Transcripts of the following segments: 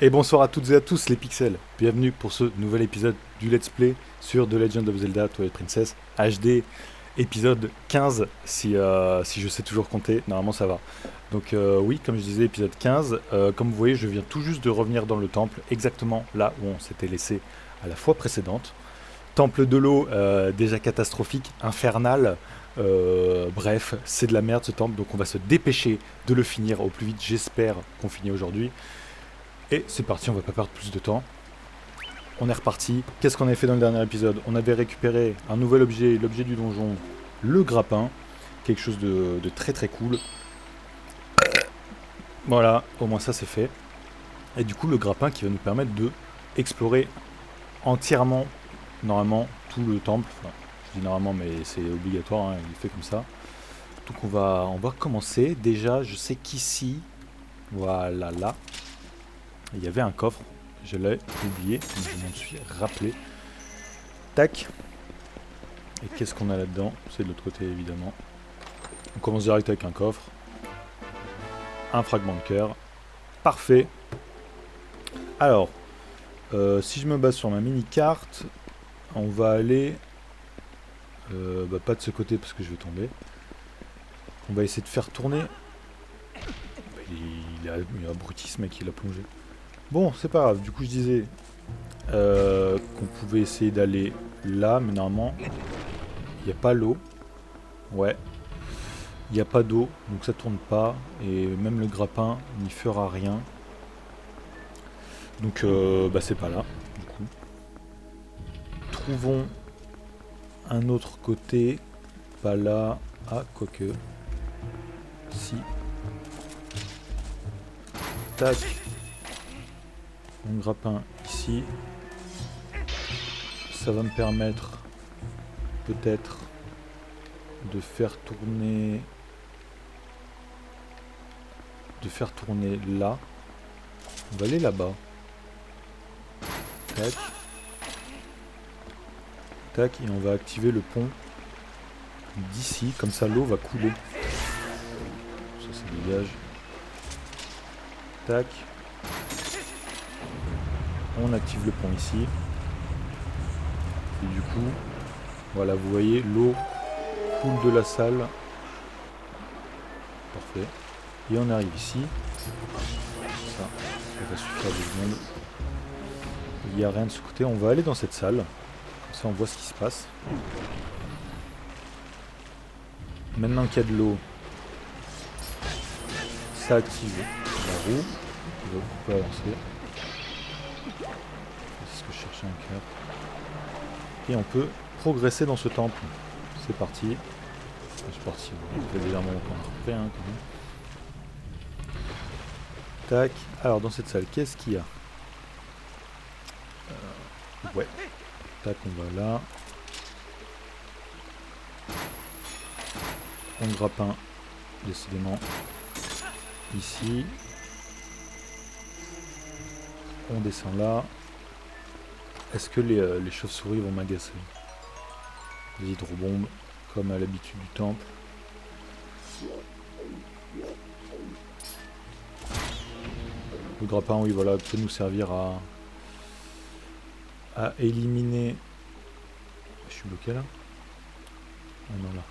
Et bonsoir à toutes et à tous les pixels. Bienvenue pour ce nouvel épisode du Let's Play sur The Legend of Zelda Twilight Princess HD, épisode 15, si je sais toujours compter, normalement ça va. Donc oui, comme je disais, épisode 15, comme vous voyez, je viens tout juste de revenir dans le temple, exactement là où on s'était laissé à la fois précédente. Temple de l'eau, déjà catastrophique, infernal, bref, c'est de la merde ce temple, donc on va se dépêcher de le finir au plus vite, j'espère qu'on finit aujourd'hui. Et c'est parti, on va pas perdre plus de temps. On est reparti. Qu'est-ce qu'on avait fait dans le dernier épisode? On avait récupéré un nouvel objet, l'objet du donjon, le grappin. Quelque chose de très très cool. Voilà, au moins ça c'est fait. Et du coup le grappin qui va nous permettre de explorer entièrement, normalement, tout le temple. Enfin, je dis normalement mais c'est obligatoire, hein, il est fait comme ça. Donc on va commencer. Déjà je sais qu'ici, voilà là, il y avait un coffre. Je l'ai oublié, mais je m'en suis rappelé. Tac. Et qu'est-ce qu'on a là-dedans? C'est de l'autre côté, évidemment. On commence direct avec un coffre. Un fragment de cœur. Parfait. Alors, si je me base sur ma mini-carte, on va aller... pas de ce côté parce que je vais tomber. On va essayer de faire tourner... il a abruti ce mec, il a plongé. Bon, c'est pas grave. Du coup, je disais qu'on pouvait essayer d'aller là, mais normalement, il n'y a pas l'eau. Ouais. Il n'y a pas d'eau, donc ça tourne pas. Et même le grappin n'y fera rien. Donc c'est pas là, du coup. Trouvons un autre côté. Pas là. Ah, quoique. Si. Tac. Mon grappin ici. Ça va me permettre peut-être de faire tourner... là. On va aller là-bas. Tac. Tac. Et on va activer le pont d'ici. Comme ça, l'eau va couler. Ça dégage. Tac. On active le pont ici. Et du coup, voilà, vous voyez, l'eau coule de la salle. Parfait. Et on arrive ici. Ça va suffire 2 secondes. Il n'y a rien de ce côté. On va aller dans cette salle. Comme ça, on voit ce qui se passe. Maintenant qu'il y a de l'eau, ça active la roue. On peut avancer. C'est ce que je cherchais en cœur. Et on peut progresser dans ce temple. C'est parti. C'est parti. Ça fait déjà un moment qu'on a refait, hein, quand même. Tac. Alors dans cette salle, qu'est-ce qu'il y a? Ouais. Tac, on va là. On grappin, décidément. Ici. On descend là. Est-ce que les chauves-souris vont m'agacer? Les hydrobombes, comme à l'habitude du temple. Le grappin, oui, voilà, peut nous servir à éliminer... Je suis bloqué là? Ah non, là.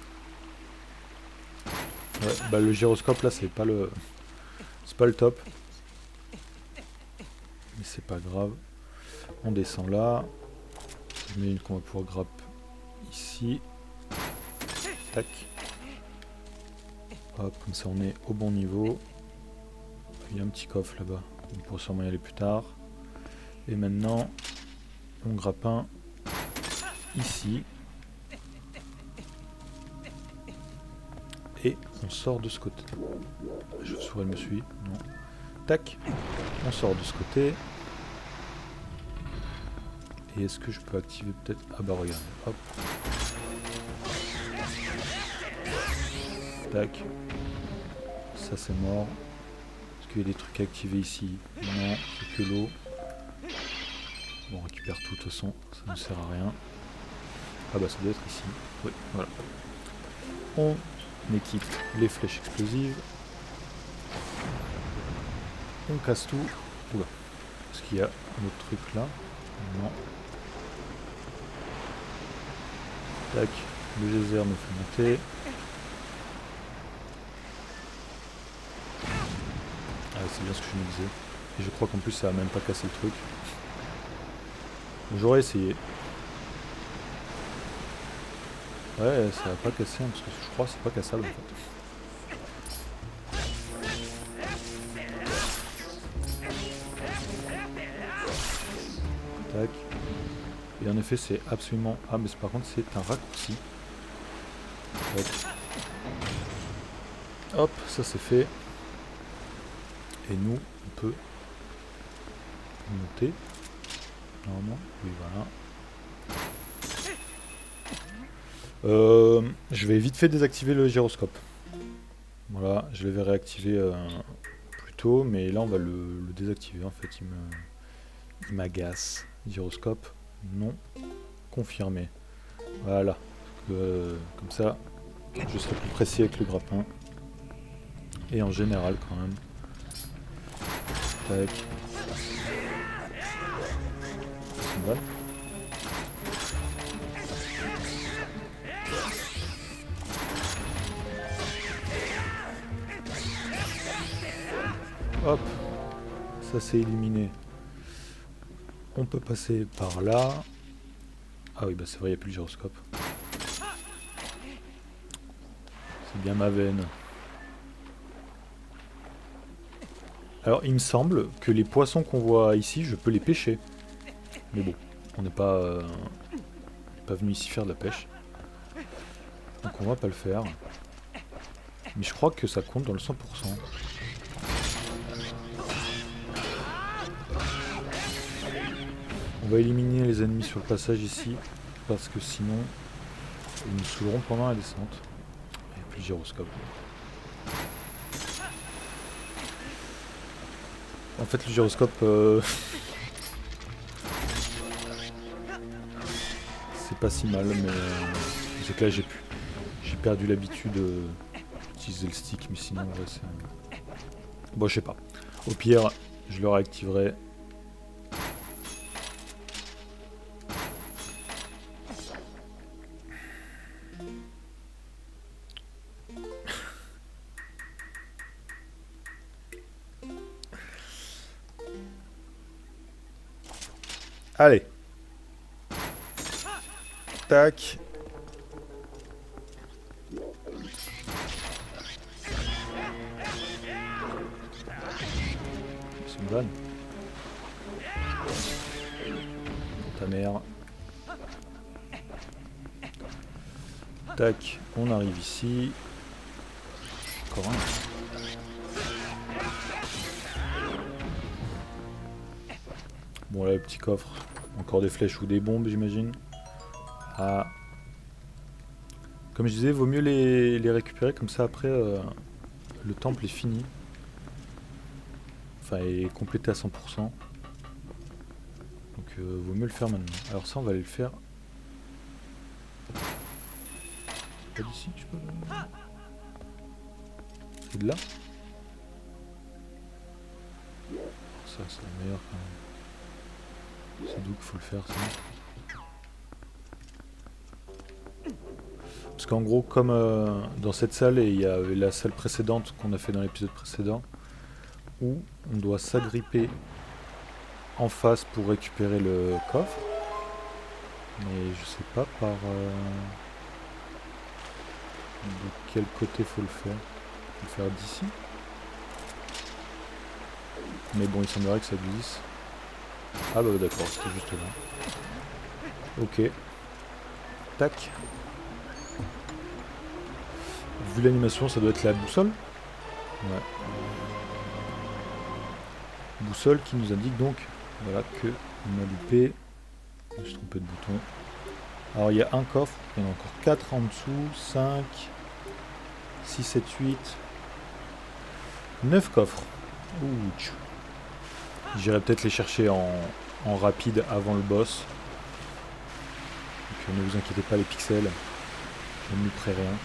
Ouais, bah le gyroscope là, c'est pas le top. Mais c'est pas grave. On descend là. J'imagine qu'on va pouvoir grappe ici. Tac. Hop, comme ça on est au bon niveau. Il y a un petit coffre là-bas. On pourra sûrement y aller plus tard. Et maintenant, on grappin ici. Et on sort de ce côté. Je souris, elle me suit. Non. Tac. On sort de ce côté. Et est-ce que je peux activer peut-être... Ah bah regarde. Hop. Tac. Ça c'est mort. Est-ce qu'il y a des trucs à activer ici? Non, c'est que l'eau. Bon, on récupère tout de toute façon. Ça ne sert à rien. Ah bah ça doit être ici. Oui, voilà. On équipe les flèches explosives. On casse tout. Oula. Est-ce qu'il y a un autre truc là? Non. Tac, le geyser me fait monter. Ah, c'est bien ce que je me disais. Et je crois qu'en plus ça a même pas cassé le truc. J'aurais essayé. Ouais, ça va pas casser, hein, parce que je crois que c'est pas cassable en fait. Tac. Et en effet, c'est absolument... Ah, mais par contre, c'est un raccourci. Tac. Hop, ça c'est fait. Et nous, on peut monter. Normalement, oui, voilà. Je vais vite fait désactiver le gyroscope. Voilà, je l'avais réactivé plus tôt, mais là on va le désactiver en fait, il m'agace. Gyroscope, non, confirmé. Voilà, comme ça, je serai plus précis avec le grappin. Et en général quand même. Tac. C'est une balle. Hop, ça c'est éliminé. On peut passer par là. Ah oui, bah c'est vrai, il n'y a plus le gyroscope. C'est bien ma veine. Alors, il me semble que les poissons qu'on voit ici, je peux les pêcher. Mais bon, on n'est pas venu ici faire de la pêche. Donc on va pas le faire. Mais je crois que ça compte dans le 100%. On va éliminer les ennemis sur le passage ici, parce que sinon, ils nous saouleront pendant la descente. Il n'y a plus le gyroscope. En fait, le gyroscope, c'est pas si mal, mais c'est que là j'ai perdu l'habitude d'utiliser le stick, mais sinon, ouais, c'est... Bon, je sais pas. Au pire, je le réactiverai. Allez. Tac. C'est une vanne. Ta mère. Tac. On arrive ici. Encore un. Bon là, le petit coffre. Encore des flèches ou des bombes, j'imagine. Ah. Comme je disais, vaut mieux les récupérer, comme ça après, le temple est fini. Enfin, est complété à 100%. Donc, vaut mieux le faire maintenant. Alors ça, on va aller le faire. Pas d'ici, je peux... C'est de là. Ça, c'est le meilleur quand même. C'est d'où qu'il faut le faire, ça. Parce qu'en gros, comme dans cette salle, et il y a la salle précédente qu'on a fait dans l'épisode précédent, où on doit s'agripper en face pour récupérer le coffre. Mais je sais pas par... de quel côté faut le faire. Faut le faire d'ici. Mais bon, il semblerait que ça glisse. Ah bah d'accord, c'était juste là. Ok. Tac. Vu l'animation, ça doit être la boussole. Ouais. Boussole qui nous indique donc, voilà, que on a loupé. Je me suis trompé de bouton. Alors il y a un coffre, il y en a encore 4 en dessous, 5, 6, 7, 8, 9 coffres. Ouch. J'irai peut-être les chercher en rapide avant le boss. Donc ne vous inquiétez pas les pixels, je ne louperai rien.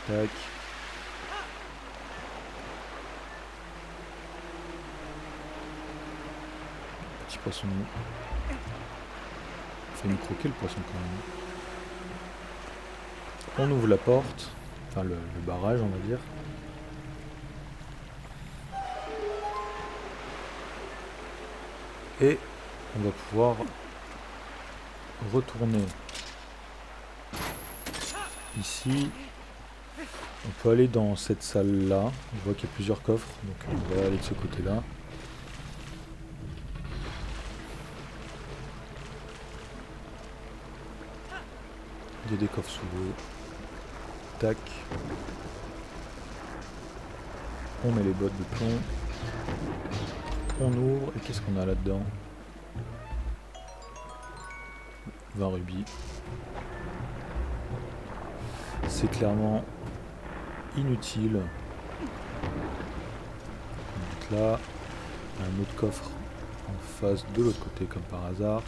Tac. petit poisson. Il fait nous croquer le poisson quand même. On ouvre la porte, enfin le barrage on va dire. Et on va pouvoir retourner ici. On peut aller dans cette salle là. On voit qu'il y a plusieurs coffres, donc on va aller de ce côté là. Il y a des coffres sous l'eau. Tac. On met les bottes de plomb. On ouvre. Et qu'est-ce qu'on a là-dedans? 20 rubis. C'est clairement inutile. Donc là, il y a un autre coffre en face de l'autre côté comme par hasard.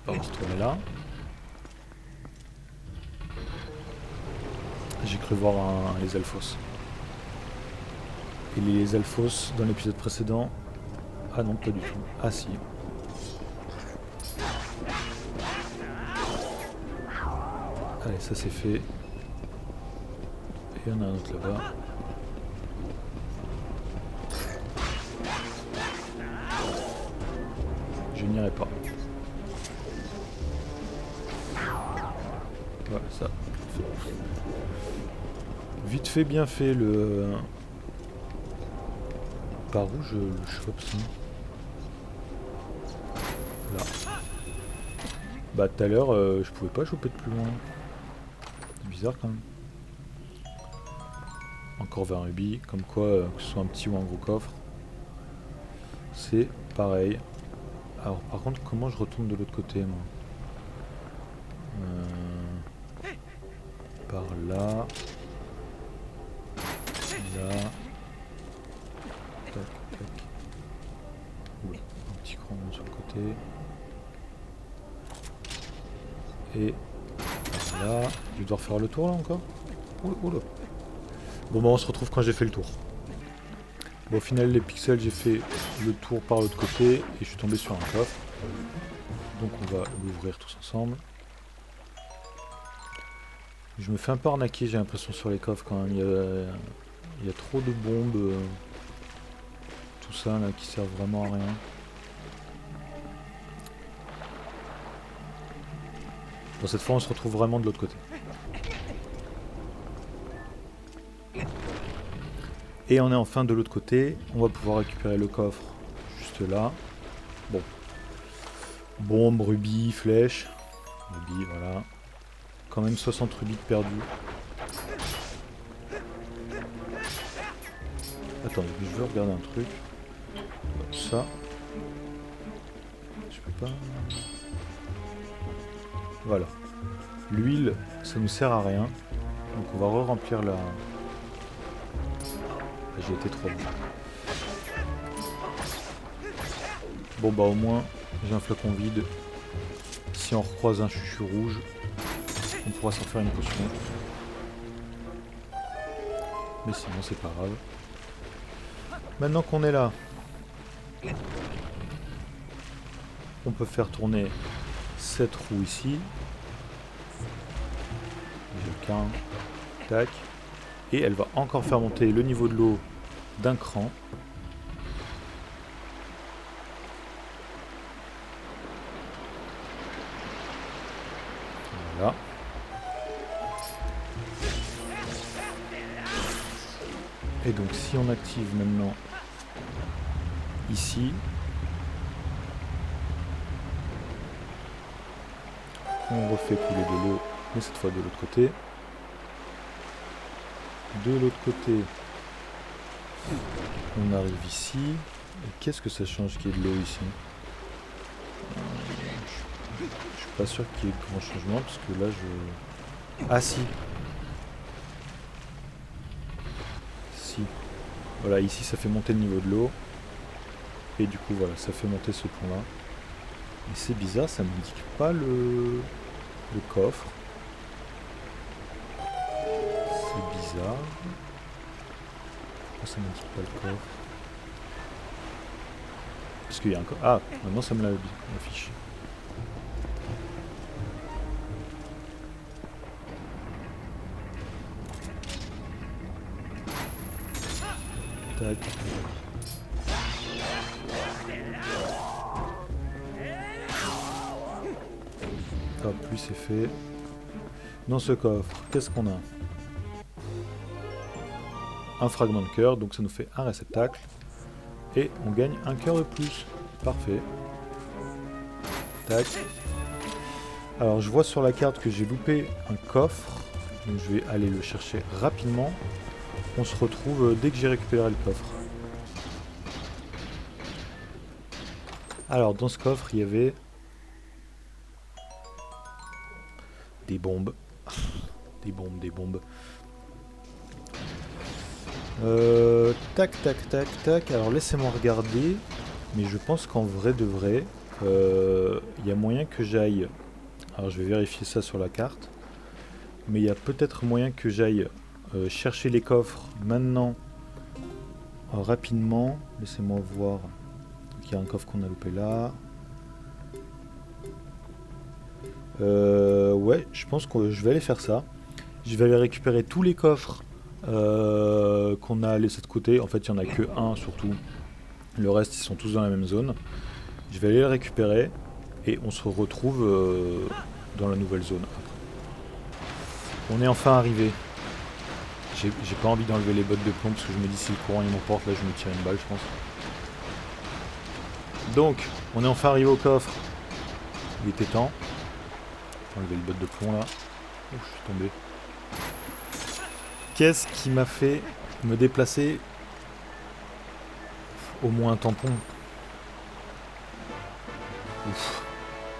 On va se tourner là. J'ai cru voir les Alphos. Et les Alphos dans l'épisode précédent. Ah non, pas du tout. Ah si. Allez, ça c'est fait. Et il y en a un autre là-bas. Je n'irai pas. Voilà, ça. Vite fait, bien fait le... Par où je le chope ça? Là. Bah tout à l'heure, je pouvais pas choper de plus loin. C'est bizarre quand même. Encore 20 rubis, comme quoi, que ce soit un petit ou un gros coffre, c'est pareil. Alors par contre, comment je retourne de l'autre côté moi? Par là. Là. Tac, tac. Oula, un petit cran sur le côté. Et là. Je vais devoir faire le tour là encore? Oula. Bon bah on se retrouve quand j'ai fait le tour. Bon, au final les pixels j'ai fait le tour par l'autre côté et je suis tombé sur un coffre. Donc on va l'ouvrir tous ensemble. Je me fais un peu arnaquer, j'ai l'impression sur les coffres quand même. Il y a trop de bombes. Tout ça là qui sert vraiment à rien. Bon, cette fois on se retrouve vraiment de l'autre côté. Et on est enfin de l'autre côté. On va pouvoir récupérer le coffre juste là. Bon. Bombe, rubis, flèche. Rubis, voilà. Quand même 60 rubis perdus. Attends, je veux regarder un truc. Ça. Je peux pas. Voilà. L'huile, ça nous sert à rien. Donc on va re-remplir la... J'ai été trop loin. Bon bah au moins, j'ai un flacon vide. Si on recroise un chuchu rouge, on pourra s'en faire une potion. Mais sinon c'est pas grave. Maintenant qu'on est là, on peut faire tourner cette roue ici. J'ai le quin. Tac. Et elle va encore faire monter le niveau de l'eau d'un cran. Voilà. Et donc si on active maintenant ici, on refait couler de l'eau, mais cette fois de l'autre côté. De l'autre côté, on arrive ici. Et qu'est-ce que ça change qu'il y ait de l'eau ici? Je suis pas sûr qu'il y ait de grand changement parce que là je... Ah si. Si. Voilà, ici ça fait monter le niveau de l'eau. Et du coup voilà, ça fait monter ce point là. Et c'est bizarre, ça ne m'indique pas le coffre. C'est bizarre. Pourquoi ça m'indique pas le coffre? Est-ce qu'il y a un coffre? Ah, maintenant ça me l'affiche. Tac. Hop, lui c'est fait. Dans ce coffre, qu'est-ce qu'on a? Un fragment de cœur, donc ça nous fait un réceptacle. Et on gagne un cœur de plus. Parfait. Tac. Alors je vois sur la carte que j'ai loupé un coffre. Donc je vais aller le chercher rapidement. On se retrouve dès que j'ai récupéré le coffre. Alors dans ce coffre il y avait des bombes. Des bombes. Tac, tac, tac, tac. Alors laissez-moi regarder. Mais je pense qu'en vrai de vrai, il y a moyen que j'aille. Alors je vais vérifier ça sur la carte. Mais il y a peut-être moyen que j'aille chercher les coffres maintenant rapidement. Laissez-moi voir. Il y a un coffre qu'on a loupé là. Ouais, je pense que je vais aller faire ça. Je vais aller récupérer tous les coffres qu'on a laissés de côté. En fait, il n'y en a que un surtout. Le reste, ils sont tous dans la même zone. Je vais aller les récupérer et on se retrouve dans la nouvelle zone. On est enfin arrivé. J'ai pas envie d'enlever les bottes de plomb parce que je me dis si le courant il m'emporte, là je me tire une balle, je pense. Donc, on est enfin arrivé au coffre. Il était temps. Enlever les bottes de plomb là. Oh, je suis tombé. Qu'est-ce qui m'a fait me déplacer? Au moins un tampon. Ouf.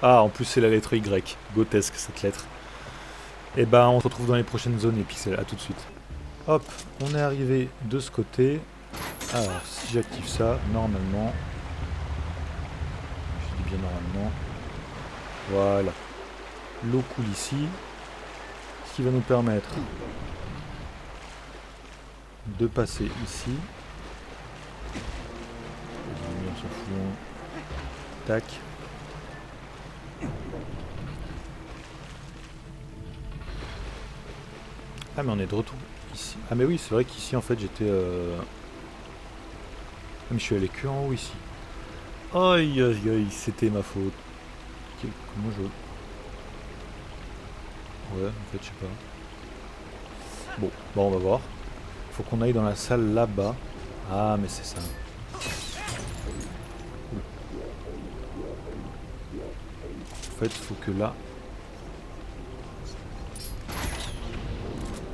Ah, en plus c'est la lettre Y. Grotesque cette lettre. Et ben on se retrouve dans les prochaines zones et pixels. À tout de suite. Hop, on est arrivé de ce côté. Alors, si j'active ça, normalement... Je dis bien normalement. Voilà. L'eau coule ici. Ce qui va nous permettre de passer ici. On s'en fout. Tac. Ah mais on est de retour ici. Ah mais oui, c'est vrai qu'ici en fait j'étais... Ah mais je suis allé que en haut ici. Aïe aïe aïe, c'était ma faute. Comment je... Ouais, en fait je sais pas. Bon, on va voir. Faut qu'on aille dans la salle là-bas. Ah mais c'est ça. En fait, il faut que là...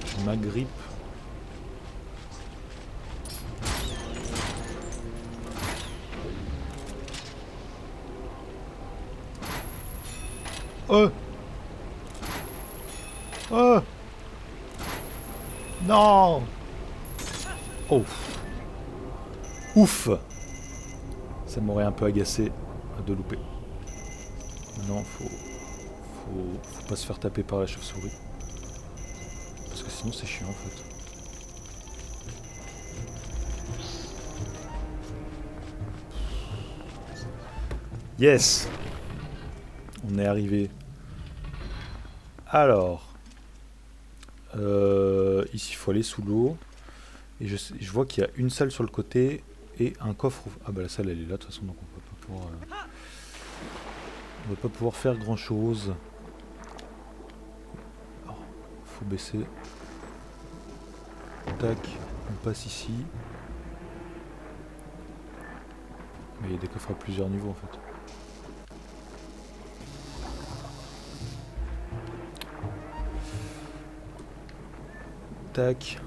Je m'agrippe. Oh! Oh! Non! Oh! Ouf! Ça m'aurait un peu agacé de louper. Non, faut pas se faire taper par la chauve-souris. Parce que sinon c'est chiant en fait. Yes! On est arrivé. Alors. Ici il faut aller sous l'eau. Et je vois qu'il y a une salle sur le côté et un coffre. Ah bah la salle elle est là de toute façon donc on peut pas pouvoir... on va pas pouvoir faire grand chose. Alors, faut baisser. Tac, on passe ici. Mais il y a des coffres à plusieurs niveaux en fait. Tac.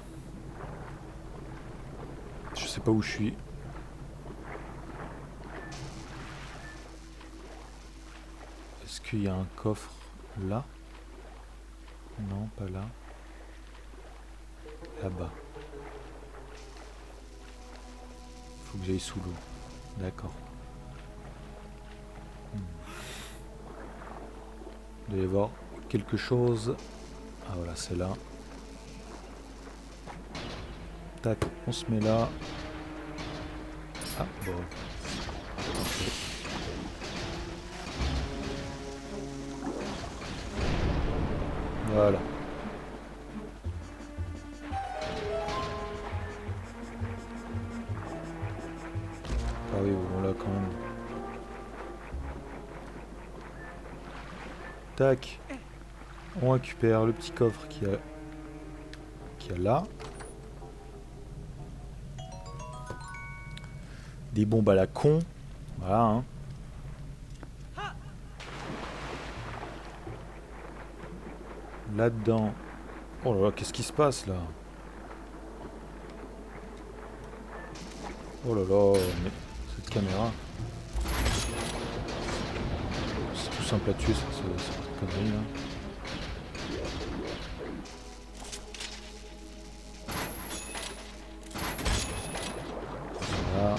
Je sais pas où je suis. Est-ce qu'il y a un coffre là? Non, pas là. Là-bas. Faut que j'aille sous l'eau. D'accord. Il doit y avoir quelque chose. Ah voilà, c'est là. Tac, on se met là. Ah, bon. Parfait. Voilà. Ah oui, bon là quand même. Tac. On récupère le petit coffre qu'il y a là. Des bombes à la con. Voilà, hein. Là-dedans. Oh là là, qu'est-ce qui se passe là? Oh là là, mais cette caméra. C'est tout simple à tuer cette connerie là. Voilà.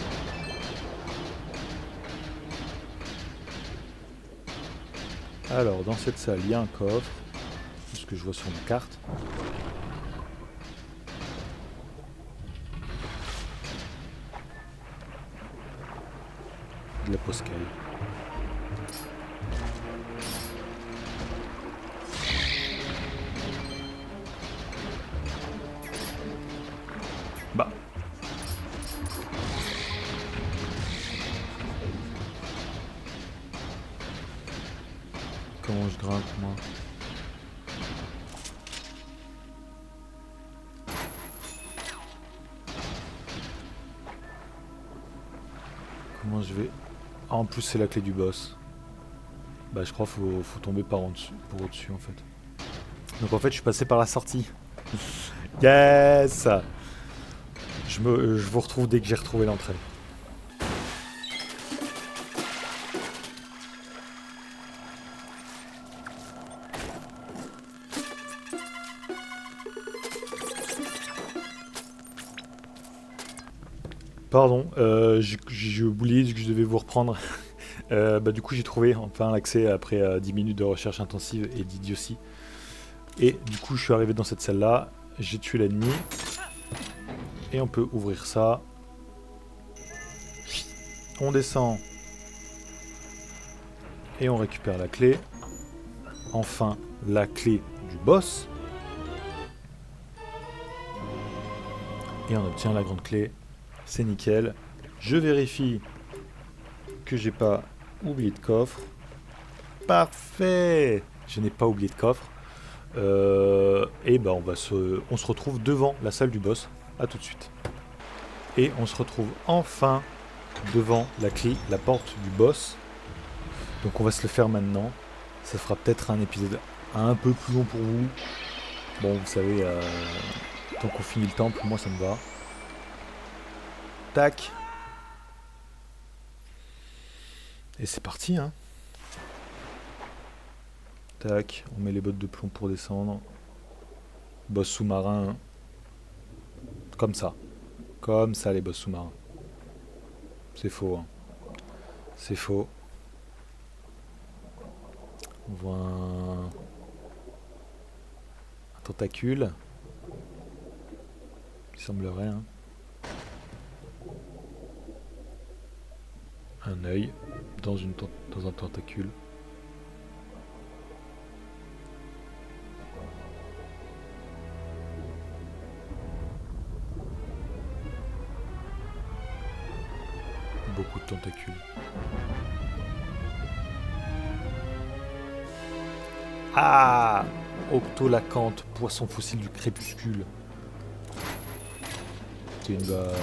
Alors, dans cette salle, il y a un coffre. C'est ce que je vois sur ma carte. De la poscaille. Bah. Comment je grimpe moi? Comment je vais... Ah, en plus c'est la clé du boss. Bah je crois qu'il faut tomber par en dessus, pour au-dessus en fait. Donc en fait je suis passé par la sortie. Yes! Je vous retrouve dès que j'ai retrouvé l'entrée. Pardon, j'ai oublié que je devais vous reprendre. Bah, du coup j'ai trouvé enfin l'accès après 10 minutes de recherche intensive et d'idiotie. Et du coup je suis arrivé dans cette salle là, j'ai tué l'ennemi. Et on peut ouvrir ça. On descend. Et on récupère la clé. Enfin la clé du boss. Et on obtient la grande clé. C'est nickel. Je vérifie que j'ai pas oublié de coffre. Parfait! Je n'ai pas oublié de coffre. Et bah on se retrouve devant la salle du boss. A tout de suite. Et on se retrouve enfin devant la porte du boss. Donc on va se le faire maintenant. Ça fera peut-être un épisode un peu plus long pour vous. Bon, vous savez, tant qu'on finit le temple, moi ça me va. Tac. Et c'est parti, hein. Tac, on met les bottes de plomb pour descendre. Boss sous-marin. Comme ça. Comme ça, les boss sous-marins. C'est faux, hein. C'est faux. On voit un tentacule. Il semblerait, hein. Un œil dans un tentacule. Beaucoup de tentacules. Ah! Octolacanthe, poisson fossile du crépuscule. C'est une base.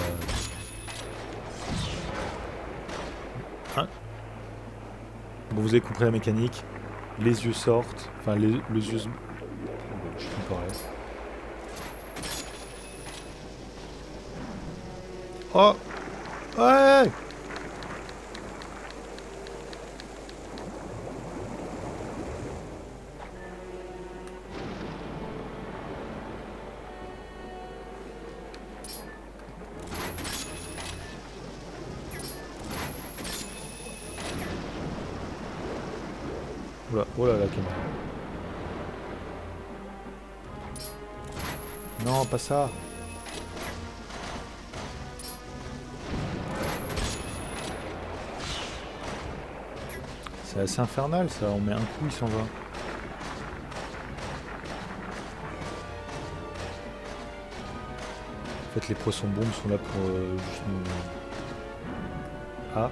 Hein? Bon, vous avez compris la mécanique. Les yeux sortent. Enfin, les yeux... Je peux parler. Oh! Ouais! Oula, oh là la caméra. Non, pas ça. C'est assez infernal ça, on met un coup, il s'en va. En fait, les poissons bombes sont là pour juste nous... Ah.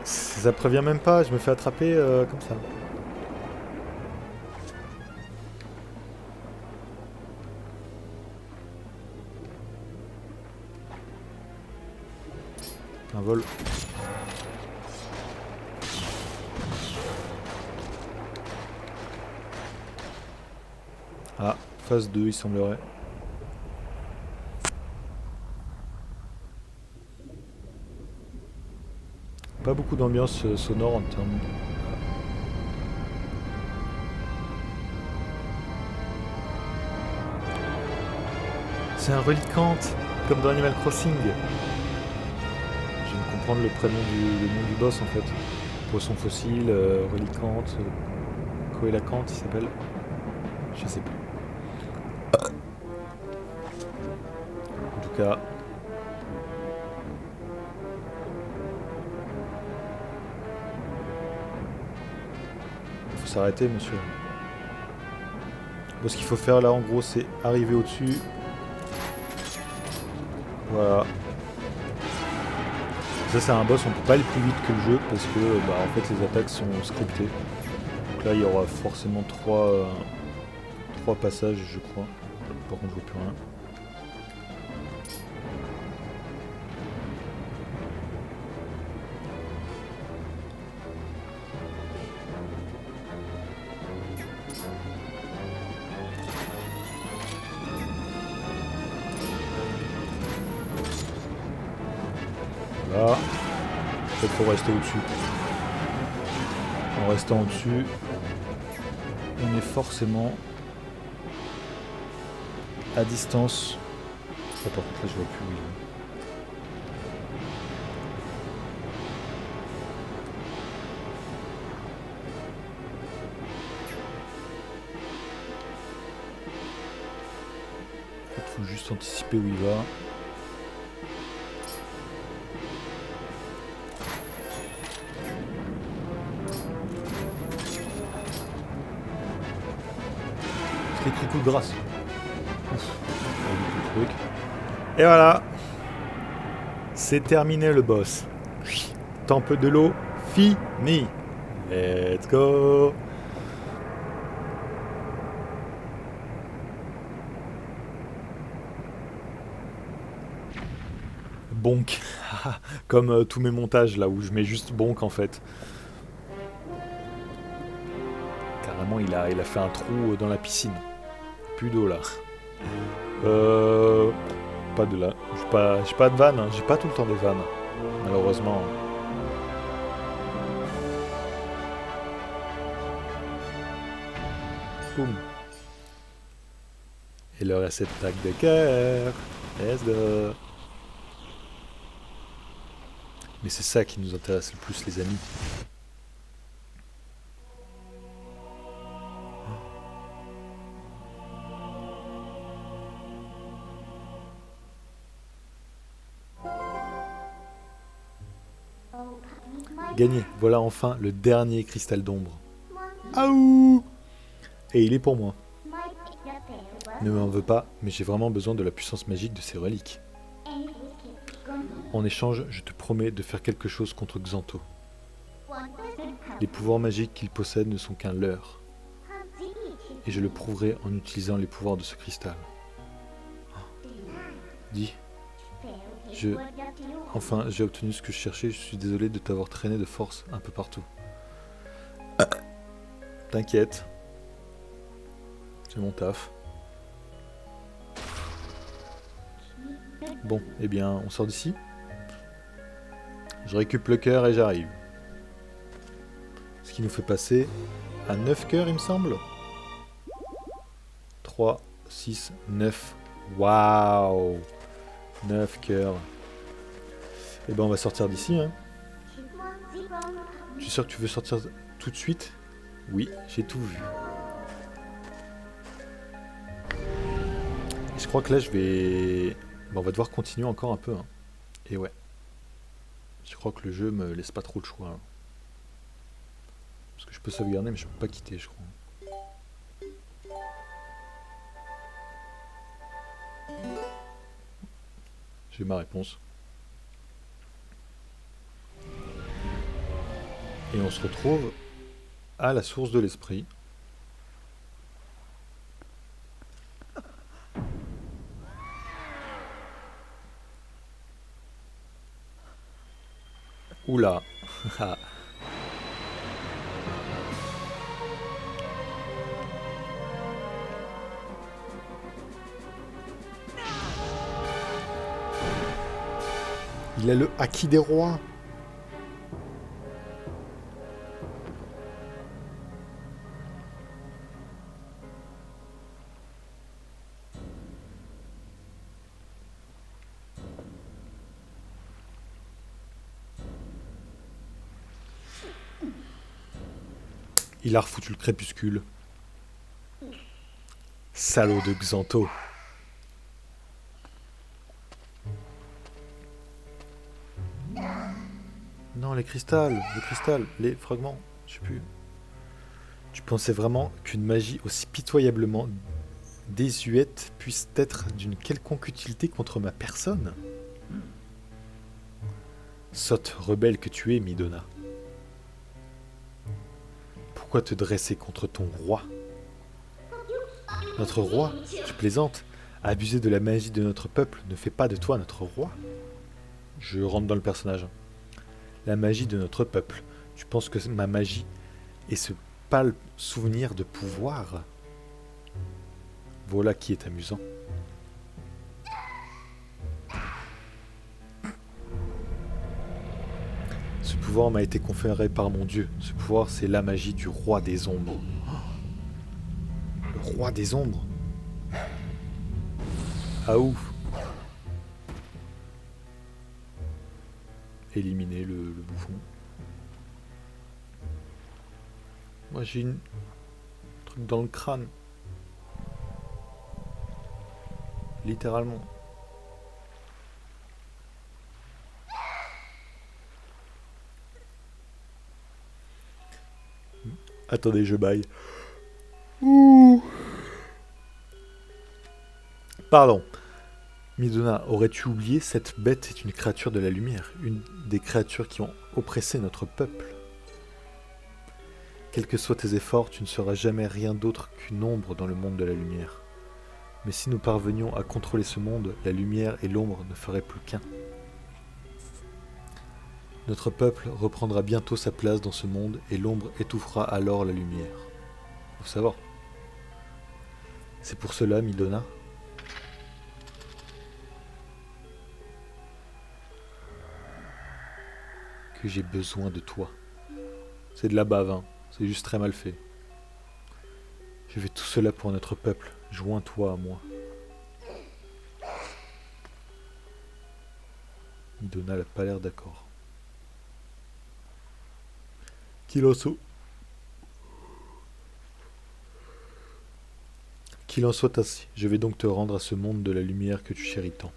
Ça prévient même pas, je me fais attraper comme ça. Un vol. Ah, phase 2 il semblerait. Pas beaucoup d'ambiance sonore en termes... C'est un reliquante, comme dans Animal Crossing. Je viens de comprendre le nom du boss en fait. Poisson fossile, reliquante, coélacante il s'appelle. Je sais plus. En tout cas... Il faut s'arrêter monsieur. Bon, ce qu'il faut faire là en gros c'est arriver au-dessus. Voilà. Ça c'est un boss, on peut pas aller plus vite que le jeu parce que en fait les attaques sont scriptées. Donc là il y aura forcément trois passages je crois. Par contre je vois plus rien. Voilà. En fait, faut rester au-dessus. En restant au-dessus, on est forcément à distance. Ah, par contre, là, je vois plus où il est. En fait, faut juste anticiper où il va. C'est écrit coup de grâce. Et voilà. C'est terminé le boss. Temple de l'eau, fini. Let's go. Bonk. Comme tous mes montages là où je mets juste bonk en fait. Carrément il a fait un trou dans la piscine. Plus d'eau là. Pas de là. J'ai pas de vanne, hein. J'ai pas tout le temps des vannes. Malheureusement. Boum. Et le réceptacle de cœur. Let's go. Mais c'est ça qui nous intéresse le plus les amis. Gagné, voilà enfin le dernier cristal d'ombre. Aouh! Et il est pour moi. Ne m'en veux pas, mais j'ai vraiment besoin de la puissance magique de ces reliques. En échange, je te promets de faire quelque chose contre Xanto. Les pouvoirs magiques qu'il possède ne sont qu'un leurre. Et je le prouverai en utilisant les pouvoirs de ce cristal. Dis. Enfin, j'ai obtenu ce que je cherchais, je suis désolé de t'avoir traîné de force un peu partout. T'inquiète. C'est mon taf. Bon, eh bien, on sort d'ici. Je récupère le cœur et j'arrive. Ce qui nous fait passer à 9 cœurs, il me semble. 3, 6, 9. Waouh! 9 cœurs. Et ben on va sortir d'ici. Hein. Je suis sûr que tu veux sortir tout de suite. Oui, j'ai tout vu. Et je crois que là je vais... Ben, on va devoir continuer encore un peu. Hein. Et ouais. Je crois que le jeu me laisse pas trop de choix. Hein. Parce que je peux sauvegarder, mais je peux pas quitter, je crois. J'ai ma réponse. Et on se retrouve à la source de l'esprit. Oula. Il a le haki des rois. Il a refoutu le crépuscule. Salaud de Xanto. Non, les cristal, les fragments, je sais plus. Tu pensais vraiment qu'une magie aussi pitoyablement désuète puisse être d'une quelconque utilité contre ma personne? Sotte rebelle que tu es, Midona. Pourquoi te dresser contre ton roi? Notre roi, tu plaisantes, abuser de la magie de notre peuple ne fait pas de toi notre roi. Je rentre dans le personnage. La magie de notre peuple. Tu penses que ma magie est ce pâle souvenir de pouvoir? Voilà qui est amusant. Ce pouvoir m'a été conféré par mon Dieu. Ce pouvoir, c'est la magie du roi des ombres. Le roi des ombres? Ah ouf! Éliminer le bouffon. Moi j'ai un truc dans le crâne. Littéralement. Attendez, je baille. Ouh. Pardon. Midona, aurais-tu oublié, cette bête est une créature de la lumière, une des créatures qui ont oppressé notre peuple. Quels que soient tes efforts, tu ne seras jamais rien d'autre qu'une ombre dans le monde de la lumière. Mais si nous parvenions à contrôler ce monde, la lumière et l'ombre ne feraient plus qu'un. Notre peuple reprendra bientôt sa place dans ce monde et l'ombre étouffera alors la lumière. Faut savoir. C'est pour cela, Midona, que j'ai besoin de toi. C'est de la bave, hein. C'est juste très mal fait. Je fais tout cela pour notre peuple. Joins-toi à moi. Midona n'a pas l'air d'accord. Qu'il en soit ainsi. Je vais donc te rendre à ce monde de la lumière que tu chéris tant.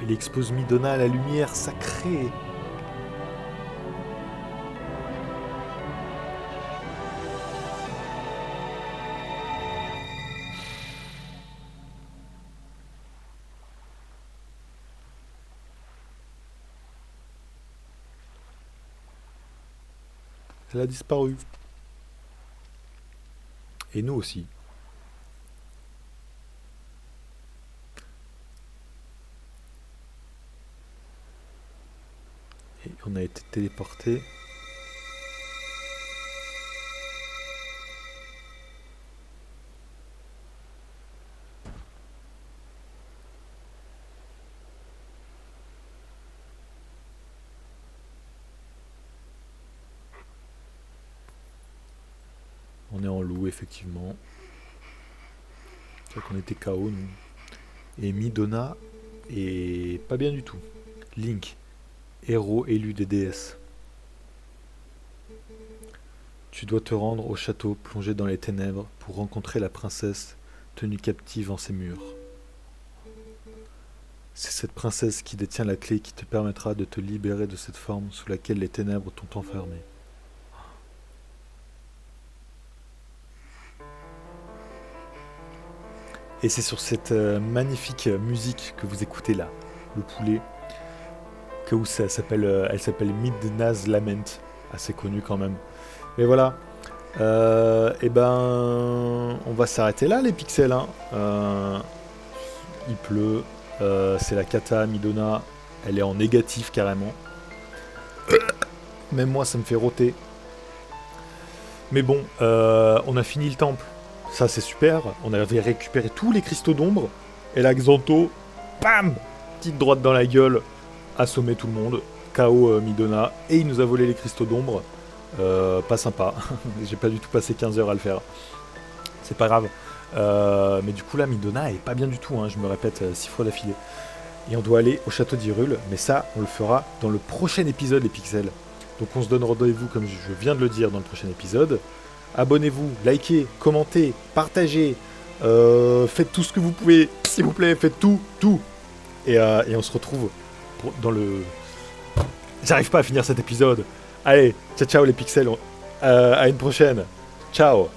Il expose Midona à la lumière sacrée. Elle a disparu. Et nous aussi. Et on a été téléporté. On est en loup, effectivement. C'est vrai qu'on était KO, nous. Et Midona est pas bien du tout. Link héros élu des déesses. Tu dois te rendre au château plongé dans les ténèbres pour rencontrer la princesse tenue captive en ses murs. C'est cette princesse qui détient la clé qui te permettra de te libérer de cette forme sous laquelle les ténèbres t'ont enfermé. Et c'est sur cette magnifique musique que vous écoutez là, le poulet, que où ça s'appelle, elle s'appelle Midna's Lament, assez connue quand même. Mais voilà, et ben, on va s'arrêter là les pixels. Hein. Il pleut, c'est la cata, Midona, elle est en négatif carrément. Même moi ça me fait rôter. Mais bon, on a fini le temple. Ça c'est super, on avait récupéré tous les cristaux d'ombre, et là Xanto, bam, petite droite dans la gueule, assommé tout le monde, KO Midona, et il nous a volé les cristaux d'ombre, pas sympa, j'ai pas du tout passé 15 heures à le faire, c'est pas grave, mais du coup là Midona est pas bien du tout, hein, je me répète 6 fois d'affilée, et on doit aller au château d'Hyrule, mais ça on le fera dans le prochain épisode les pixels, donc on se donne rendez-vous comme je viens de le dire dans le prochain épisode. Abonnez-vous, likez, commentez, partagez, faites tout ce que vous pouvez, s'il vous plaît, faites tout. Et on se retrouve dans le... J'arrive pas à finir cet épisode. Allez, ciao les pixels, à une prochaine. Ciao.